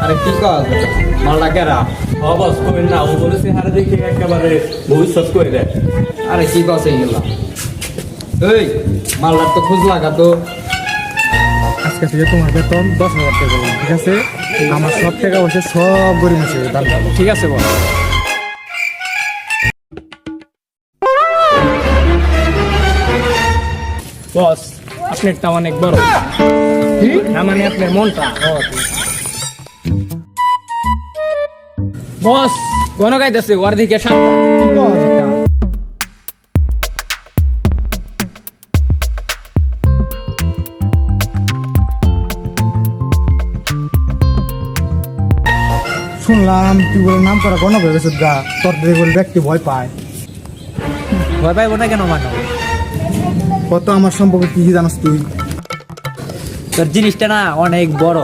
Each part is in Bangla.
আরে কি কর মালটা কেরা বস কইন না ও বলেছে হারে দেখে একেবারে ভবিষ্যৎ করে দেয়। আরে কি কস এইগুলা এই মালটার তো খোঁজ লাগা তো আজকে থেকে তোমার বেতন 10,000 টাকা করলাম, ঠিক আছে? আমার সব টাকা বসে সব গরিব আছে দান করবো, ঠিক আছে বল? বস আপনারটা অনেক বড়, না মানে আপনার মনটা। বস গণ গাইতেছে ওর দিকে শুনলাম তুই বলে নাম করা গণ হয়ে গেছে গা, তোর দিয়ে বলে ব্যক্তি ভয় পায়। ভয় পাইবো না কেন মানো? কত আমার সম্পর্কে কি জানাস তুই? তোর জিনিসটা না অনেক বড়,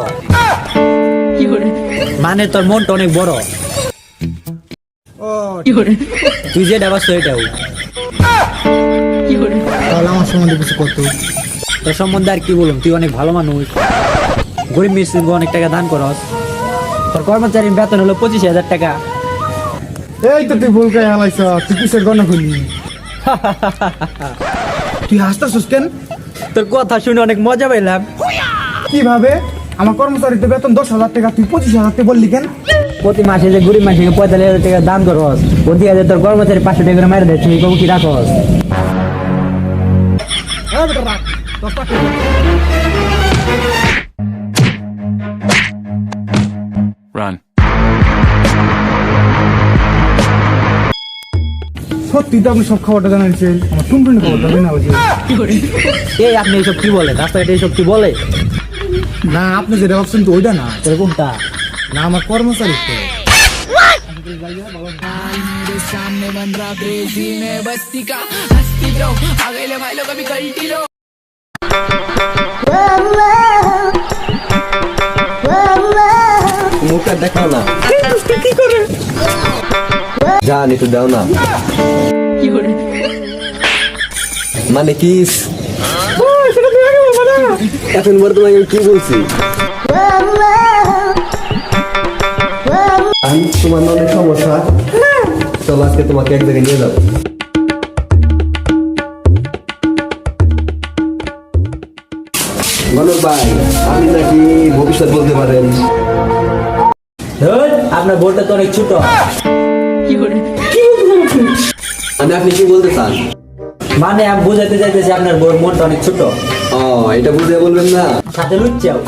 মানে তোর মনটা অনেক বড়। তুই যে ডাবাস এটাও তাহলে আমার সম্বন্ধে কিছু কত? তোর সম্বন্ধে আর কি বলুম, তুই অনেক ভালো মানুষ, গরিব মিস্ত্রিকে অনেক টাকা দান করস, তোর কর্মচারীর বেতন হলো 25,000 টাকা। এই তো তুই ভুল গায়ে হালাইছ, তুই কিসের গণ খুললি? তুই হাসতেছিস কেন? তোর কথা শুনে অনেক মজা পেলাম। কিভাবে আমার কর্মচারীতে বেতন 10,000 টাকা, তুই 25,000 টাকা বললি কেন? প্রতি মাসে যে গরিব মানুষকে 45,000 টাকা দান করস, প্রতি হাজার তোর কর্মচারী 500 টাকা করে মারি দেয়, তুই কবু কি রাখস? রান সত্যি তো আপনি সব খাবারটা জানাচ্ছেন, আমার টুনটুনি খাবারটা জানা হয়েছে। এই আপনি এইসব কি বলে, রাস্তাঘাটে এইসব কি বলে? না আপনি যেটা ভাবছেন তো ওইটা না, তোর কোনটা? না আমার কর্মচারী তো। मेरे सामने बन रहा क्रेजी में बस्ती का हस्ती ब्रो आ गए ले भाई लोग अभी कल्टी लो মুখটা দেখাও না, জান একটু দাও না। মানে কি এখন বড় তোমাকে কি বলছি? আমি তোমার অনেক সমস্যা, চলো আজকে তোমাকে এক জায়গায় নিয়ে যাবো। গণক ভাই, আপনি নাকি ভবিষ্যৎ বলতে পারেন। আপনার বোর্ডটা তো অনেক ছোট। মানে আপনি কি বলতে চান? মানে আমি বুঝাতে চাইতেছি আপনার মনটা অনেক ছোট, ও এটা বুঝে বলবেন না? সাথে লুচ্চাও।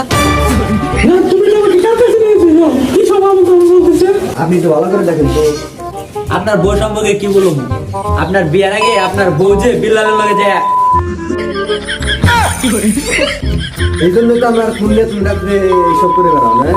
আপনি তো ভালো করে দেখেন তো। আপনার বউ সম্পর্কে কি বলবো? আপনার বিয়ের আগে আপনার বউ যে বিল্লালের লগে যায়। এই জন্য তো আমরা খুললে তুমি রাত্রে এইসব করে বেড়াও না।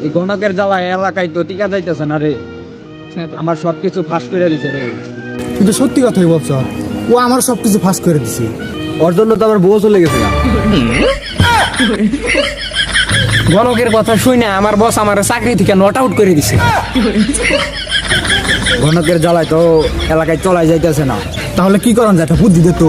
এই গণকের জ্বালা এলাকায় তো টিকা যাইতেছে না রে, আমার সবকিছু ফাঁস করে দিছে রে। তুই তো সত্যি কথাই বলছ, ও আমার সবকিছু ফাঁস করে দিছে। ওর জন্য তো আমার বউ চলে গেছে না। গণকের কথা শুই না আমার বস আমার চাকরি থেকে নট আউট করে দিছে। গণকের জ্বালায় তো এলাকায় চলাই যাইতেছে না। তাহলে কি করেন যায়, একটা বুদ্ধি দে তো।